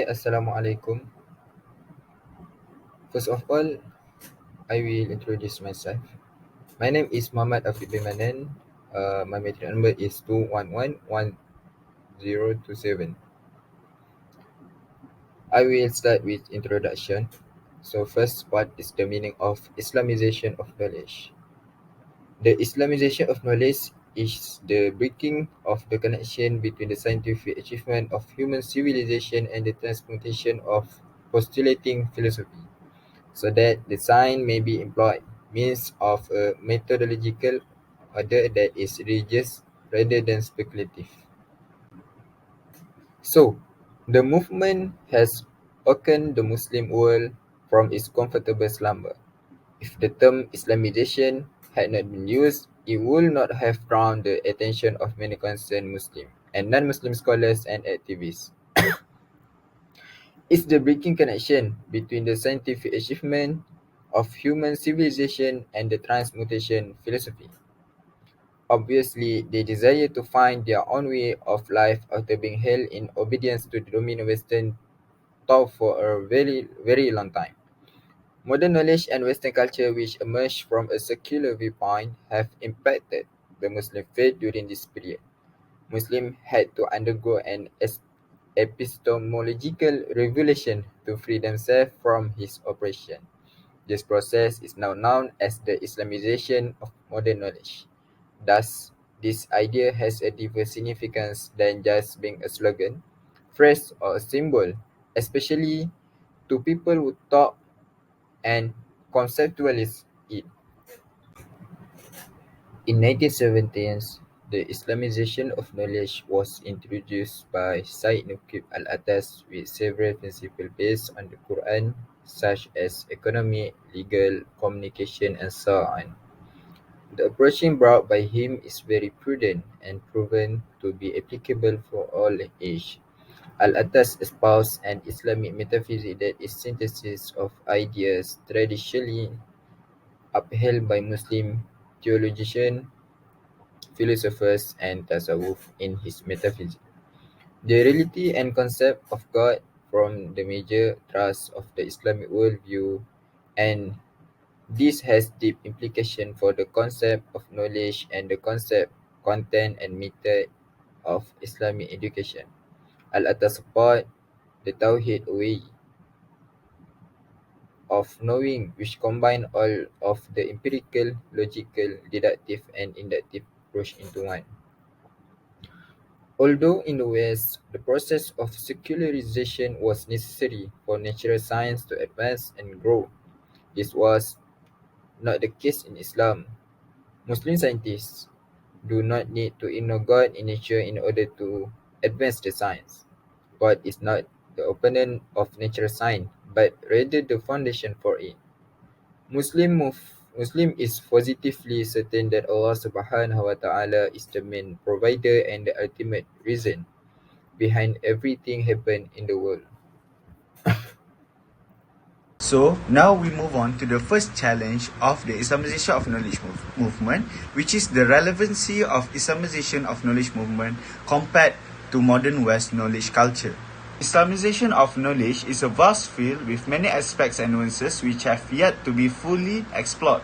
Hi, Assalamualaikum. First of all, I will introduce myself. My name is Muhammad Afiq bin Manan. My metric number is 2111027. I will start with introduction. So first, what is the meaning of Islamization of knowledge? The Islamization of knowledge is the breaking of the connection between the scientific achievement of human civilization and the transmutation of postulating philosophy, so that the sign may be employed means of a methodological order that is religious rather than speculative. So, the movement has awakened the Muslim world from its comfortable slumber. If the term Islamization had not been used, it would not have drawn the attention of many concerned Muslim and non-Muslim scholars and activists. It's the breaking connection between the scientific achievement of human civilization and the transmutation philosophy. Obviously, they desire to find their own way of life after being held in obedience to the dominant Western thought for a very, very long time. Modern knowledge and Western culture, which emerged from a secular viewpoint, have impacted the Muslim faith during this period. Muslims had to undergo an epistemological revolution to free themselves from his oppression. This process is now known as the Islamization of modern knowledge. Thus, this idea has a deeper significance than just being a slogan, phrase, or a symbol, especially to people who talk and conceptualize it. In 1970s, the Islamization of knowledge was introduced by Said Naqib al-Atas with several principles based on the Quran, such as economy, legal, communication, and so on. The approach brought by him is very prudent and proven to be applicable for all age. Al-Atas espoused an Islamic metaphysics that is synthesis of ideas traditionally upheld by Muslim theologians, philosophers, and tasawwuf in his metaphysics. The reality and concept of God from the major thrusts of the Islamic worldview, and this has deep implication for the concept of knowledge and the concept, content, and method of Islamic education. Al-Atta support the Tawhid way of knowing which combine all of the empirical, logical, deductive, and inductive approach into one. Although in the West, the process of secularization was necessary for natural science to advance and grow, this was not the case in Islam. Muslim scientists do not need to ignore God in nature in order to advance the science. God is not the opponent of natural science, but rather the foundation for it. Muslim is positively certain that Allah Subhanahu wa Taala is the main provider and the ultimate reason behind everything happen in the world. So now we move on to the first challenge of the Islamization of knowledge movement, which is the relevancy of Islamization of knowledge movement compared to modern West knowledge culture. Islamization of knowledge is a vast field with many aspects and nuances which have yet to be fully explored.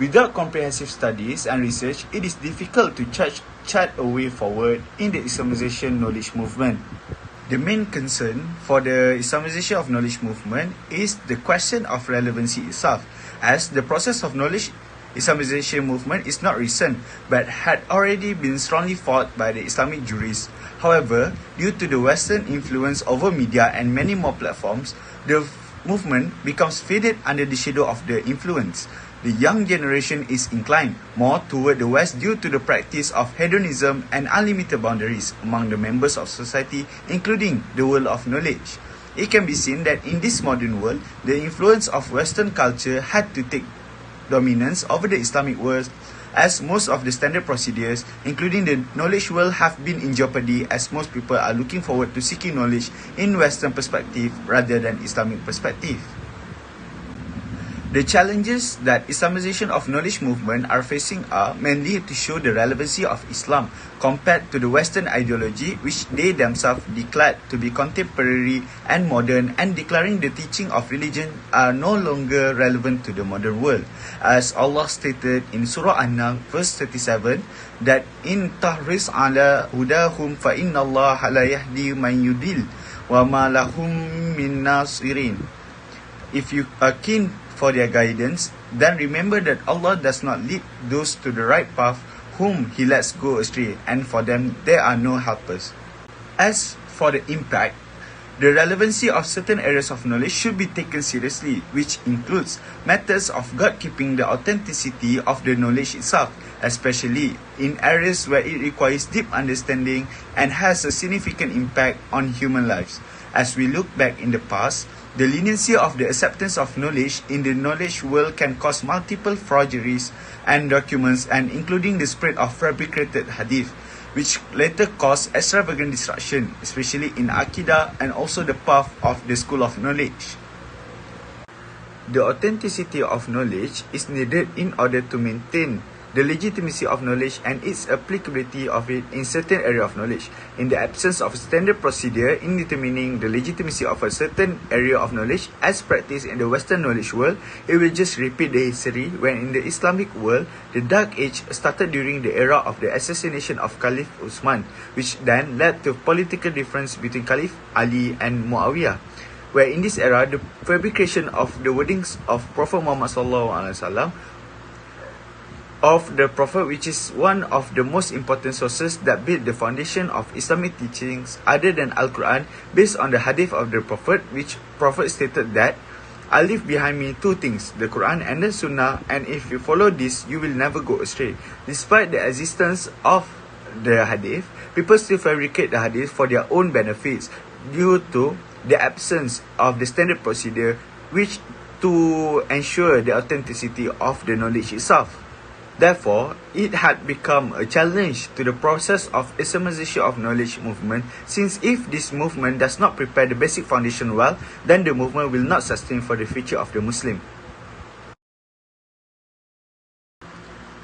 Without comprehensive studies and research, it is difficult to chart a way forward in the Islamization knowledge movement. The main concern for the Islamization of knowledge movement is the question of relevancy itself, as the process of knowledge Islamization movement is not recent, but had already been strongly fought by the Islamic jurists. However, due to the Western influence over media and many more platforms, the movement becomes faded under the shadow of the influence. The young generation is inclined more toward the West due to the practice of hedonism and unlimited boundaries among the members of society, including the world of knowledge. It can be seen that in this modern world, the influence of Western culture had to take dominance over the Islamic world, as most of the standard procedures, including the knowledge world, have been in jeopardy, as most people are looking forward to seeking knowledge in Western perspective rather than Islamic perspective. The challenges that Islamization of knowledge movement are facing are mainly to show the relevancy of Islam compared to the Western ideology which they themselves declared to be contemporary and modern, and declaring the teaching of religion are no longer relevant to the modern world. As Allah stated in Surah An-Nahl verse 37 that in tahris ala hudahum fa inna Allah la yahdi man yudil wa ma lahum min nasirin. If you are keen for their guidance, then remember that Allah does not lead those to the right path whom He lets go astray, and for them there are no helpers. As for the impact, the relevancy of certain areas of knowledge should be taken seriously, which includes matters of God-keeping the authenticity of the knowledge itself, especially in areas where it requires deep understanding and has a significant impact on human lives. As we look back in the past, the leniency of the acceptance of knowledge in the knowledge world can cause multiple forgeries and documents, and including the spread of fabricated hadith, which later caused extravagant destruction, especially in Aqidah and also the path of the school of knowledge. The authenticity of knowledge is needed in order to maintain the legitimacy of knowledge and its applicability of it in certain area of knowledge. In the absence of a standard procedure in determining the legitimacy of a certain area of knowledge as practiced in the Western knowledge world, it will just repeat the history when in the Islamic world, the Dark Age started during the era of the assassination of Caliph Uthman, which then led to political difference between Caliph Ali and Muawiyah, where in this era, the fabrication of the wordings of Prophet Muhammad SAW of the Prophet, which is one of the most important sources that build the foundation of Islamic teachings other than Al-Quran, based on the hadith of the Prophet, which Prophet stated that I leave behind me two things, the Quran and the Sunnah, and if you follow this, you will never go astray. Despite the existence of the hadith, people still fabricate the hadith for their own benefits due to the absence of the standard procedure which to ensure the authenticity of the knowledge itself. Therefore, it had become a challenge to the process of Islamization of knowledge movement, since if this movement does not prepare the basic foundation well, then the movement will not sustain for the future of the Muslim.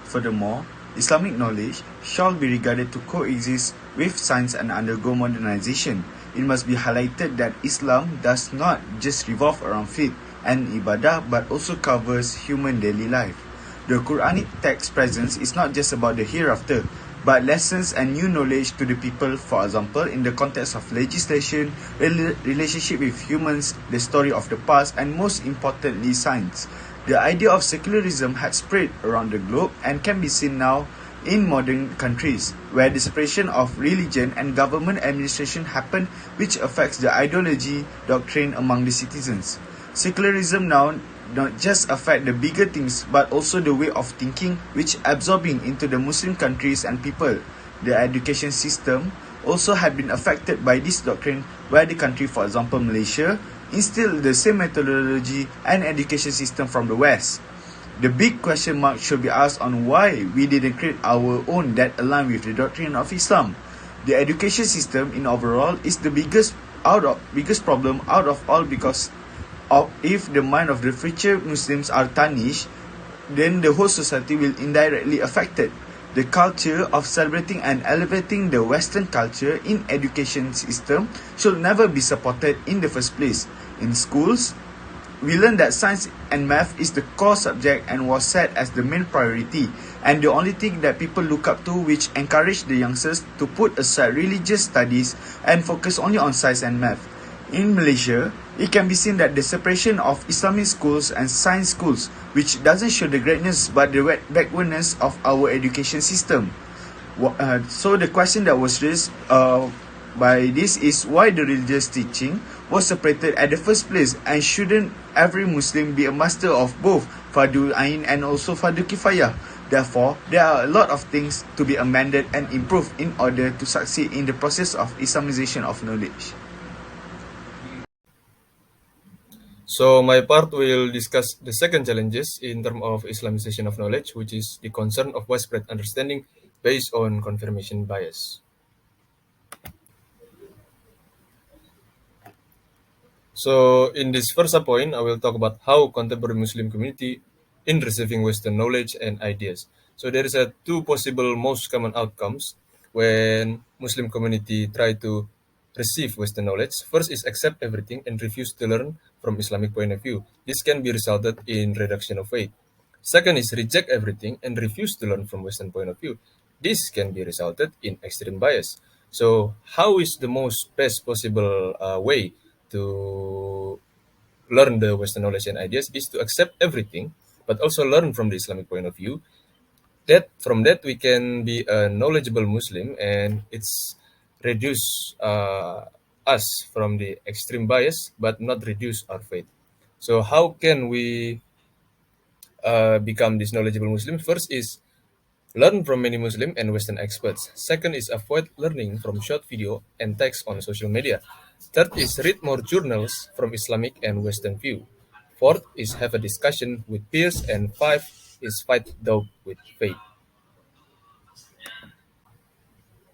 Furthermore, Islamic knowledge shall be regarded to coexist with science and undergo modernization. It must be highlighted that Islam does not just revolve around faith and ibadah, but also covers human daily life. The Quranic text presence is not just about the hereafter, but lessons and new knowledge to the people, for example, in the context of legislation, relationship with humans, the story of the past, and most importantly, science. The idea of secularism had spread around the globe and can be seen now in modern countries, where the separation of religion and government administration happened, which affects the ideology, doctrine among the citizens. Secularism now not just affect the bigger things, but also the way of thinking which absorbing into the Muslim countries and people. The education system also had been affected by this doctrine, where the country, for example Malaysia, instilled the same methodology and education system from the West. The big question mark should be asked on why we didn't create our own that align with the doctrine of Islam. The education system in overall is the biggest problem out of all, because if the mind of the future Muslims are tarnished, then the whole society will indirectly affected. The culture of celebrating and elevating the Western culture in education system should never be supported in the first place. In schools, we learn that science and math is the core subject and was set as the main priority, and the only thing that people look up to, which encourage the youngsters to put aside religious studies and focus only on science and math. In Malaysia, it can be seen that the separation of Islamic schools and science schools, which doesn't show the greatness but the backwardness of our education system. So the question that was raised by this is why the religious teaching was separated at the first place, and shouldn't every Muslim be a master of both Fardu Ain and also Fardu Kifayah? Therefore, there are a lot of things to be amended and improved in order to succeed in the process of Islamization of knowledge. So my part will discuss the second challenges in terms of Islamization of knowledge, which is the concern of widespread understanding based on confirmation bias. So in this first point, I will talk about how contemporary Muslim community in receiving Western knowledge and ideas. So there is a two possible most common outcomes when Muslim community try to receive Western knowledge. First is accept everything and refuse to learn from Islamic point of view. This can be resulted in reduction of faith. Second is reject everything and refuse to learn from Western point of view. This can be resulted in extreme bias. So how is the most best possible way to learn the Western knowledge and ideas is to accept everything, but also learn from the Islamic point of view. That from that we can be a knowledgeable Muslim, and it's reduce us from the extreme bias, but not reduce our faith. So how can we become this knowledgeable Muslim? First is learn from many Muslim and Western experts. Second is avoid learning from short video and text on social media. Third is read more journals from Islamic and Western view. Fourth is have a discussion with peers. And five is fight doubt with faith.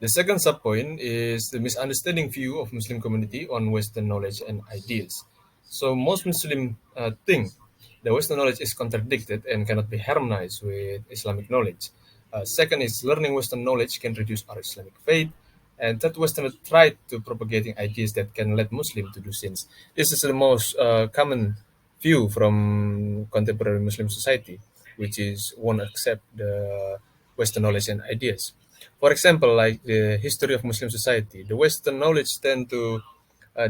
The second subpoint is the misunderstanding view of Muslim community on Western knowledge and ideas. So most Muslim think the Western knowledge is contradicted and cannot be harmonized with Islamic knowledge. Second is learning Western knowledge can reduce our Islamic faith. And third, Westerners try to propagating ideas that can lead Muslim to do sins. This is the most common view from contemporary Muslim society, which is won't accept the Western knowledge and ideas. For example, like the history of Muslim society, the Western knowledge tend to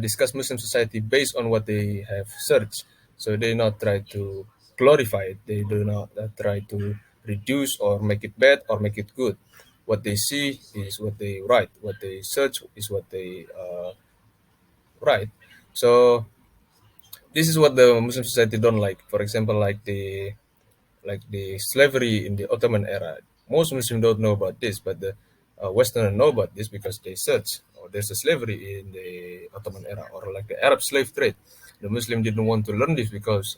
discuss Muslim society based on what they have searched. So they not try to glorify it. They do not try to reduce or make it bad or make it good. What they see is what they write. What they search is what they write. So this is what the Muslim society don't like. For example, like the slavery in the Ottoman era. Most Muslims don't know about this, but the Westerners know about this because they search. Or there's a slavery in the Ottoman era, or like the Arab slave trade. The Muslim didn't want to learn this because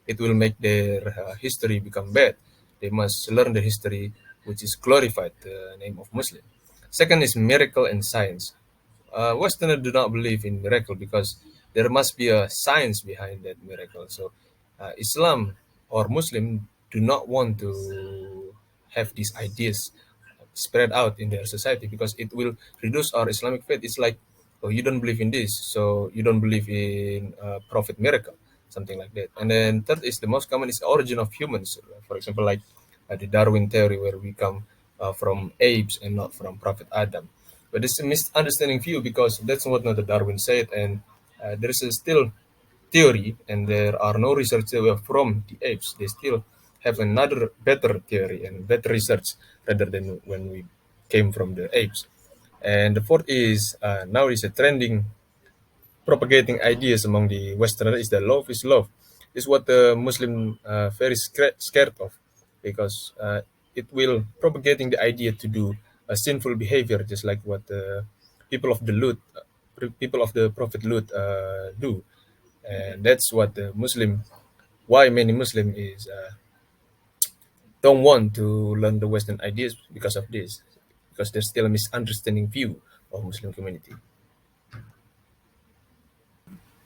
it will make their history become bad. They must learn the history which is glorified the name of Muslim. Second is miracle and science. Westerners do not believe in miracle because there must be a science behind that miracle. So, Islam or Muslim do not want to have these ideas spread out in their society because it will reduce our Islamic faith. It's like, oh, you don't believe in this, so you don't believe in prophet miracle, something like that. And then third is the most common is origin of humans. For example, like the Darwin theory, where we come from apes and not from Prophet Adam. But it's a misunderstanding view because that's what not the Darwin said, and there is a still theory, and there are no research from the apes. They still have another better theory and better research rather than when we came from the apes. And the fourth is now is a trending propagating ideas among the Westerners is that love is love. Is what the Muslim very scared of, because it will propagating the idea to do a sinful behavior, just like what the people of the Lut, people of the Prophet Lut do, and that's what the Muslim, why many Muslim is don't want to learn the Western ideas because of this, because there's still a misunderstanding view of Muslim community.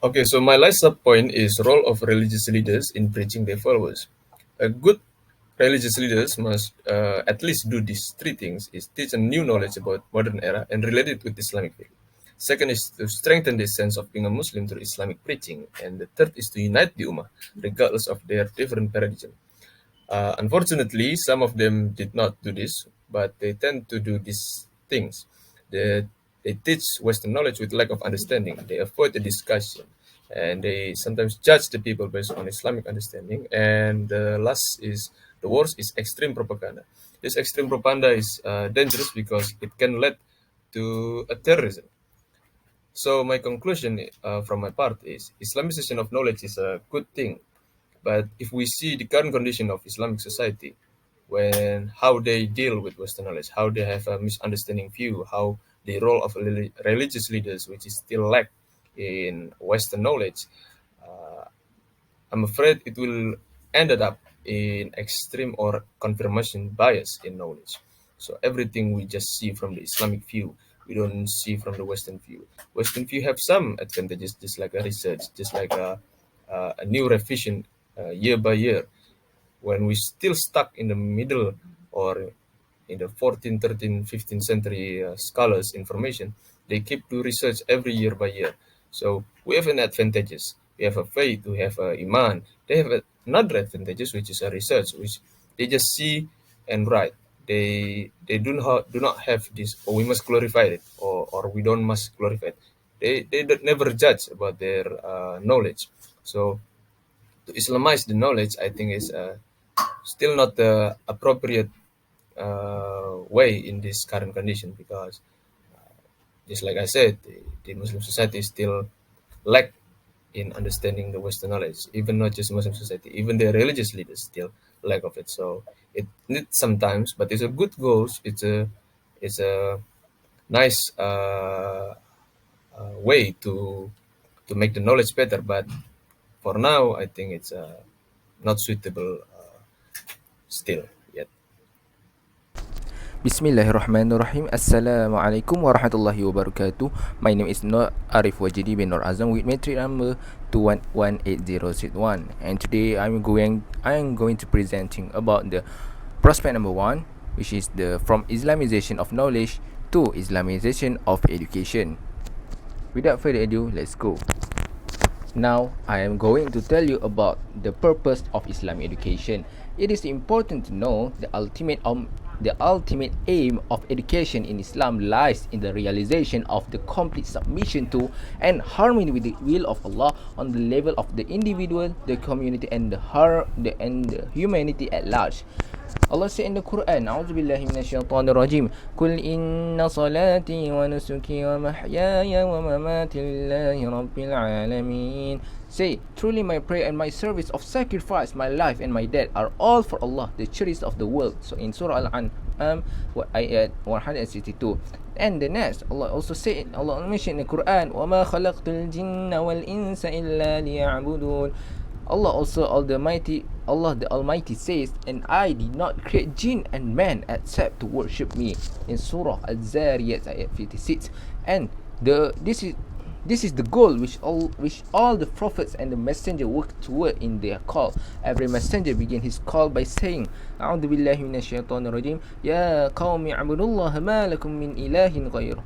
Okay, so my last sub point is role of religious leaders in preaching their followers. A good religious leaders must at least do these three things: is teach a new knowledge about modern era and relate it with Islamic faith. Second is to strengthen the sense of being a Muslim through Islamic preaching, and the third is to unite the Ummah regardless of their different paradigm. Unfortunately, some of them did not do this, but they tend to do these things. They, they teach Western knowledge with lack of understanding. They avoid the discussion, and they sometimes judge the people based on Islamic understanding. And the last is the worst is extreme propaganda. This extreme propaganda is dangerous because it can lead to a terrorism. So my conclusion from my part is Islamization of knowledge is a good thing, but if we see the current condition of Islamic society, when how they deal with Western knowledge, how they have a misunderstanding view, how the role of religious leaders, which is still lack in Western knowledge, I'm afraid it will ended up in extreme or confirmation bias in knowledge. So everything we just see from the Islamic view, we don't see from the Western view. Western view have some advantages, just like a research, just like a new revision year by year. When we still stuck in the middle or in the 14th, 13th, 15th century scholars information, they keep to research every year by year. So we have an advantages. We have a faith, we have a iman. They have another advantages, which is a research, which they just see and write. They do not have this, or we must glorify it, or we don't must glorify it. They don't, never judge about their knowledge. So to Islamize the knowledge, I think is still not the appropriate way in this current condition, because just like I said, the Muslim society still lack in understanding the Western knowledge. Even not just Muslim society, even the religious leaders still lack of it. So it needs sometimes, but it's a good goal. It's a nice way to make the knowledge better. But for now, I think it's not suitable still yet. Bismillahirrahmanirrahim. Assalamualaikum warahmatullahi wabarakatuh. My name is Nur Arif Wajidi bin Nur Azam with metric number 218061. And today I'm going to presenting about the prospect number 1, which is the from Islamization of knowledge to Islamization of education. Without further ado, let's go. Now, I am going to tell you about the purpose of Islamic education. It is important to know the ultimate aim of education in Islam lies in the realization of the complete submission to and harmony with the will of Allah on the level of the individual, the community, and the humanity at large. Allah said in the Quran, A'udhu billahi minasyaitanir rajim, Qul inna salati wa nusuki wa mahyaya wa mamati lillahi rabbil alamin. Say, truly my prayer and my service of sacrifice, my life and my death are all for Allah, the cherished of the world. So in Surah Al-An'am, ayat 162. And the next, Allah also said, Allah mentioned in the Quran, وَمَا خَلَقْتُ الْجِنَّ وَالْإِنسَ إِلَّا لِيَعْبُدُونَ. Allah the Almighty says, and I did not create jinn and man except to worship me, in Surah Al-Zariyat ayat 56. And this is the goal which all the prophets and the messenger work toward in their call. Every messenger begin his call by saying, A'udhu billahi minasyaitanir rajim, Ya qawmi abudullaha ma lakum min ilahin ghayruh.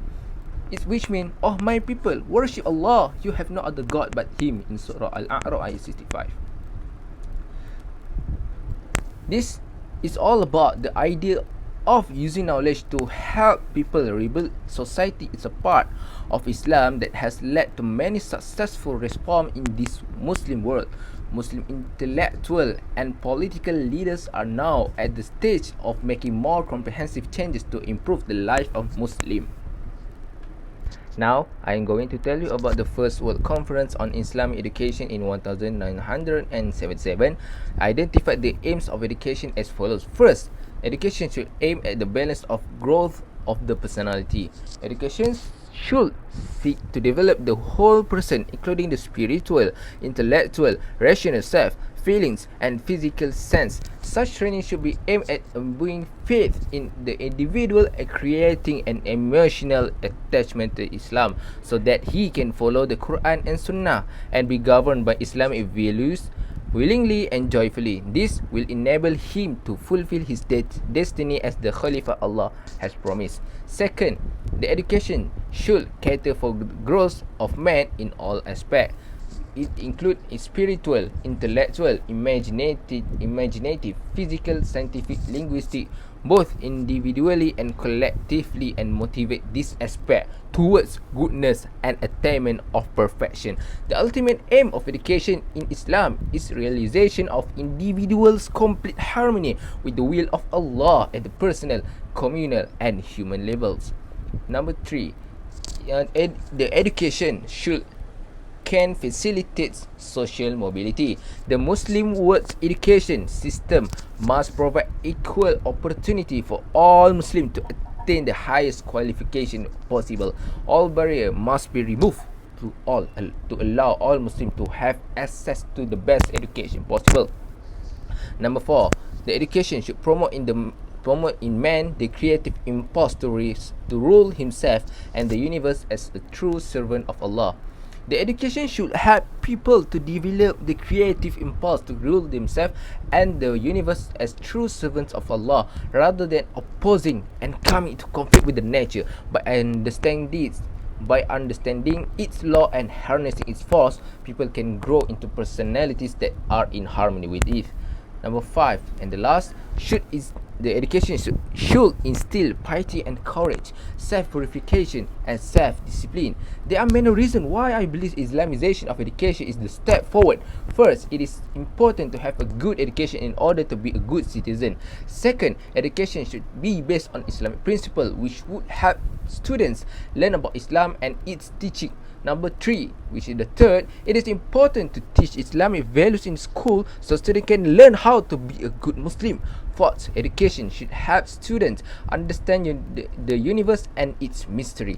Which means, oh my people, worship Allah, you have no other God but Him, in Surah Al-A'raf ayat 65. This is all about the idea of using knowledge to help people rebuild society. It's a part of Islam that has led to many successful reforms in this Muslim world. Muslim intellectual and political leaders are now at the stage of making more comprehensive changes to improve the life of Muslims. Now, I am going to tell you about the First World Conference on Islamic Education in 1977. Identified the aims of education as follows. First, education should aim at the balance of growth of the personality. Education should seek to develop the whole person, including the spiritual, intellectual, rational self, feelings, and physical sense. Such training should be aimed at imbuing faith in the individual and creating an emotional attachment to Islam so that he can follow the Quran and Sunnah and be governed by Islamic values willingly and joyfully. This will enable him to fulfill his destiny as the Khalifa Allah has promised. Second, the education should cater for the growth of man in all aspects. It includes spiritual, intellectual, imaginative, physical, scientific, linguistic, both individually and collectively, and motivate this aspect towards goodness and attainment of perfection. The ultimate aim of education in Islam is realization of individuals' complete harmony with the will of Allah at the personal, communal, and human levels. Number 3, the education can facilitate social mobility. The Muslim world education system must provide equal opportunity for all Muslims to attain the highest qualification possible. All barriers must be removed to allow all Muslims to have access to the best education possible. Number 4, the education should promote in man the creative impulse to rule himself and the universe as a true servant of Allah. The education should help people to develop the creative impulse to rule themselves and the universe as true servants of Allah rather than opposing and coming into conflict with the nature. By understanding its law and harnessing its force, people can grow into personalities that are in harmony with it. Number five, and the last, the education should instill piety and courage, self-purification and self-discipline. There are many reasons why I believe Islamization of education is the step forward. First, it is important to have a good education in order to be a good citizen. Second, education should be based on Islamic principle, which would help students learn about Islam and its teaching. Number three, which is the third, it is important to teach Islamic values in school so students can learn how to be a good Muslim. Fourth, education should help students understand the universe and its mystery.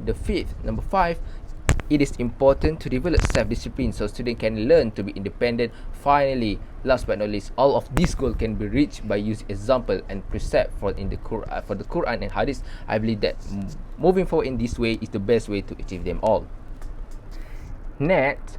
The fifth, number five, it is important to develop self-discipline so students can learn to be independent. Finally, last but not least, all of these goals can be reached by using example and precept for the Quran and Hadith. I believe that moving forward in this way is the best way to achieve them all. Next,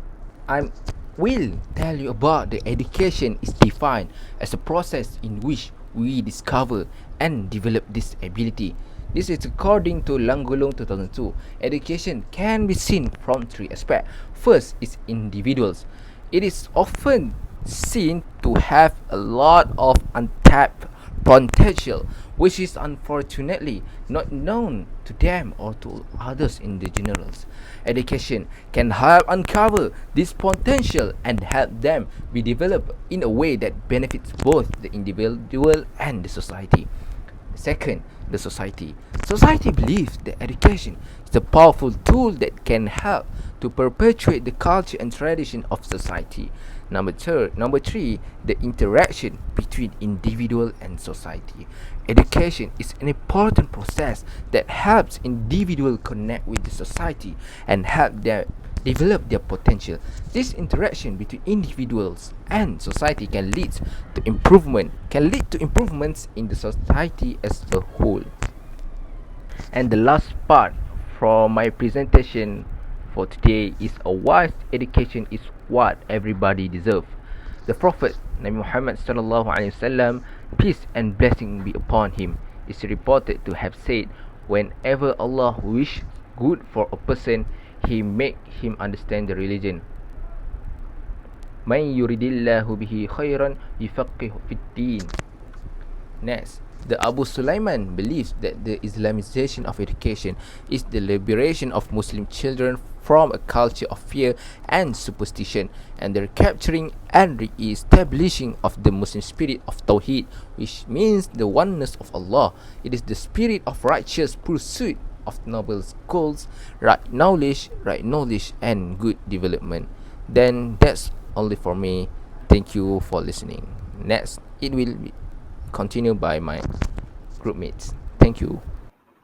I will tell you about the education is defined as a process in which we discover and develop this ability. This is according to Langgulung 2002. Education can be seen from three aspects. First is individuals. It is often seen to have a lot of untapped potential, which is unfortunately not known to them or to others in the generals. Education can help uncover this potential and help them be developed in a way that benefits both the individual and the society. Second, the society. Society believes that education is a powerful tool that can help to perpetuate the culture and tradition of society. Number three, the interaction between individual and society. Education is an important process that helps individual connect with the society and help them develop their potential. This interaction between individuals and society can lead to improvements in the society as a whole. And the last part from my presentation for today is a wise education is what everybody deserves. The Prophet Nabi Muhammad sallallahu alaihi wasallam, peace and blessing be upon him, is reported to have said, whenever Allah wish good for a person, He make him understand the religion. Man yuridillahu bihi khairan yufaqihu fid din. Next, the Abu Sulaiman believes that the Islamization of education is the liberation of Muslim children from a culture of fear and superstition and the recapturing and re-establishing of the Muslim spirit of Tawheed, which means the oneness of Allah. It is the spirit of righteous pursuit of noble goals, right knowledge, and good development. Then that's only for me. Thank you for listening. Next, it will be continued by my group mates. Thank you.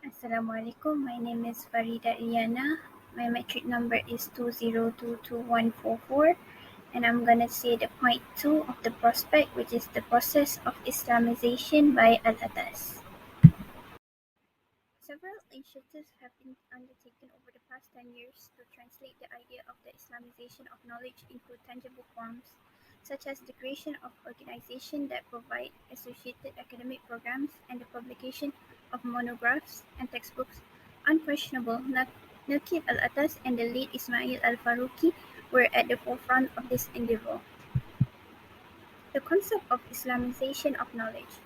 Assalamualaikum. My name is Farida Iliana. My metric number is 2022144, and I'm gonna say the point two of the prospect, which is the process of Islamization by Al-Atas. Several initiatives have been undertaken over the past 10 years to translate the idea of the Islamization of knowledge into tangible forms, such as the creation of organizations that provide associated academic programs and the publication of monographs and textbooks. Unquestionable, Naqib al-Atas and the late Ismail al-Faruqi were at the forefront of this endeavor. The concept of Islamization of knowledge.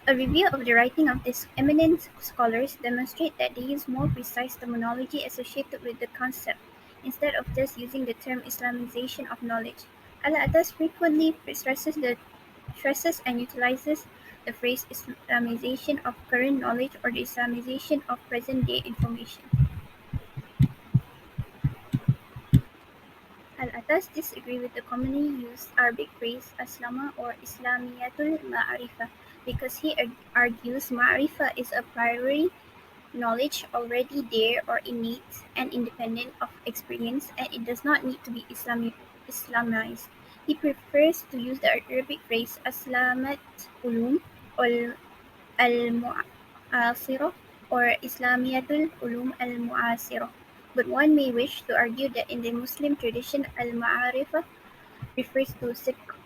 A review of the writing of these eminent scholars demonstrates that they use more precise terminology associated with the concept, instead of just using the term Islamization of knowledge. Al-Atas frequently stresses and utilizes the phrase Islamization of current knowledge or the Islamization of present-day information. Al-Atas disagree with the commonly used Arabic phrase Aslama or Islamiyatul Ma'rifah because he argues Ma'rifah is a priori knowledge already there or innate and independent of experience, and it does not need to be Islamized. He prefers to use the Arabic phrase Aslamat Ulum, ul- al-Mu'asirah or Islamiyatul Ulum al-Mu'asirah. But one may wish to argue that in the Muslim tradition, al-Ma'arifah refers to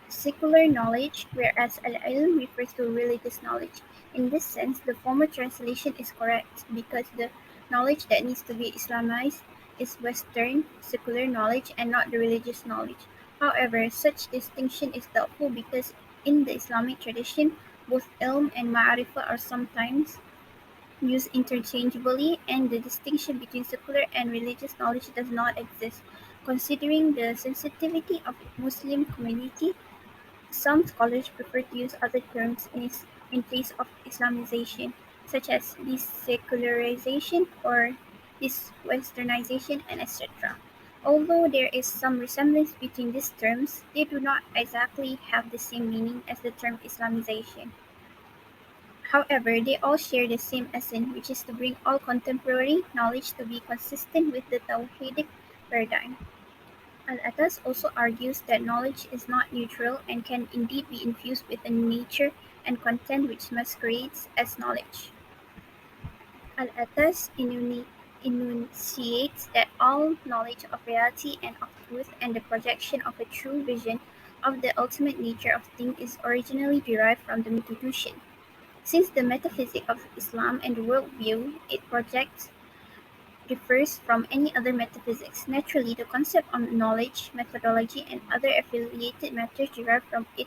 secular knowledge, whereas al-ilm refers to religious knowledge. In this sense, the former translation is correct because the knowledge that needs to be Islamized is Western, secular knowledge and not the religious knowledge. However, such distinction is doubtful because in the Islamic tradition, both ilm and ma'rifah are sometimes used interchangeably, and the distinction between secular and religious knowledge does not exist. Considering the sensitivity of the Muslim community, some scholars prefer to use other terms in place of Islamization, such as desecularization or diswesternization, and etc. Although there is some resemblance between these terms, they do not exactly have the same meaning as the term Islamization. However, they all share the same essence, which is to bring all contemporary knowledge to be consistent with the Tawhidic paradigm. Al-Attas also argues that knowledge is not neutral and can indeed be infused with a nature and content which masquerades as knowledge. Al-Attas enunciates that all knowledge of reality and of truth and the projection of a true vision of the ultimate nature of things is originally derived from the methodician. Since the metaphysics of Islam and the worldview it projects differs from any other metaphysics, naturally the concept of knowledge, methodology, and other affiliated matters derived from it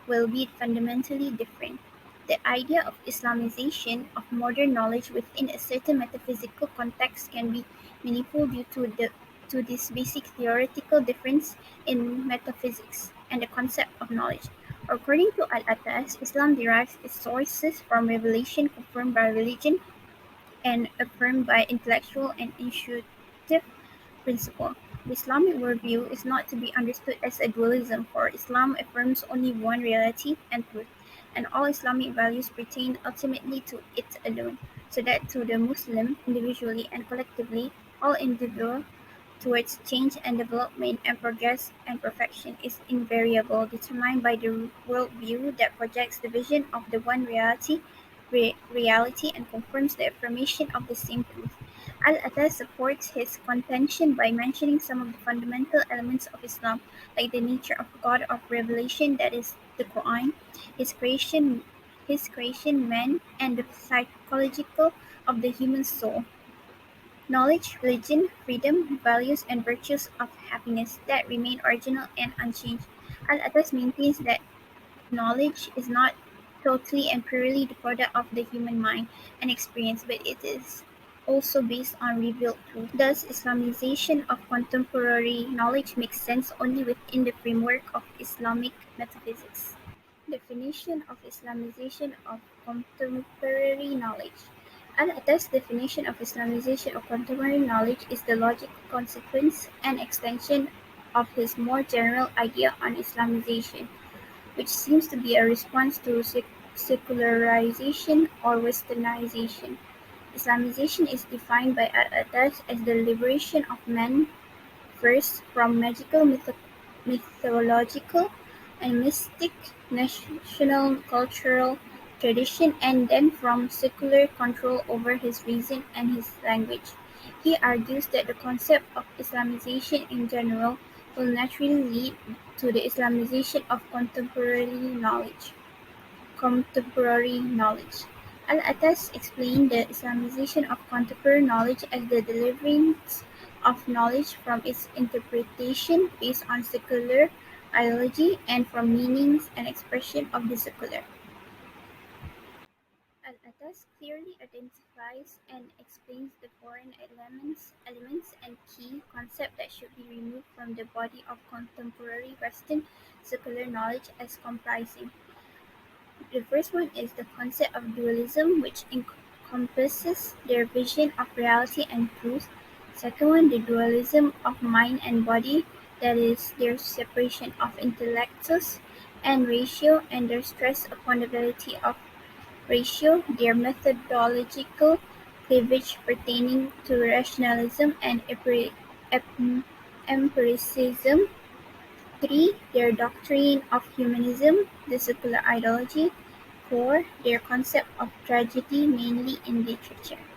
will be fundamentally different. The idea of Islamization of modern knowledge within a certain metaphysical context can be meaningful due to this basic theoretical difference in metaphysics and the concept of knowledge. According to Al-Attas, Islam derives its sources from revelation confirmed by religion and affirmed by intellectual and intuitive principle. The Islamic worldview is not to be understood as a dualism, for Islam affirms only one reality and truth, and all Islamic values pertain ultimately to it alone, so that to the Muslim, individually and collectively, all individual towards change and development and progress and perfection is invariable, determined by the worldview that projects the vision of the one reality and confirms the affirmation of the same truth. Al-Atta supports his contention by mentioning some of the fundamental elements of Islam, like the nature of God of revelation, that is, the Quran, his creation, man, and the psychological of the human soul. Knowledge, religion, freedom, values, and virtues of happiness that remain original and unchanged. Al-Atas maintains that knowledge is not totally and purely the product of the human mind and experience, but it is also based on revealed truth. Thus, Islamization of contemporary knowledge makes sense only within the framework of Islamic metaphysics. Definition of Islamization of contemporary knowledge. Al-Attah's definition of Islamization of contemporary knowledge is the logical consequence and extension of his more general idea on Islamization, which seems to be a response to secularization or westernization. Islamization is defined by Al-Attah as the liberation of man first from magical, mythological, and mystic national cultural tradition, and then from secular control over his reason and his language. He argues that the concept of Islamization in general will naturally lead to the Islamization of contemporary knowledge. Al-Attas explained the Islamization of contemporary knowledge as the deliverance of knowledge from its interpretation based on secular ideology and from meanings and expression of the secular. Al-Attas clearly identifies and explains the foreign elements and key concepts that should be removed from the body of contemporary Western secular knowledge as comprising. The first one is the concept of dualism, which encompasses their vision of reality and truth. Second one, the dualism of mind and body, that is, their separation of intellectus and ratio and their stress upon the validity of ratio, their methodological cleavage pertaining to rationalism and empiricism. Three, their doctrine of humanism, the secular ideology. core their concept of tragedy mainly in literature.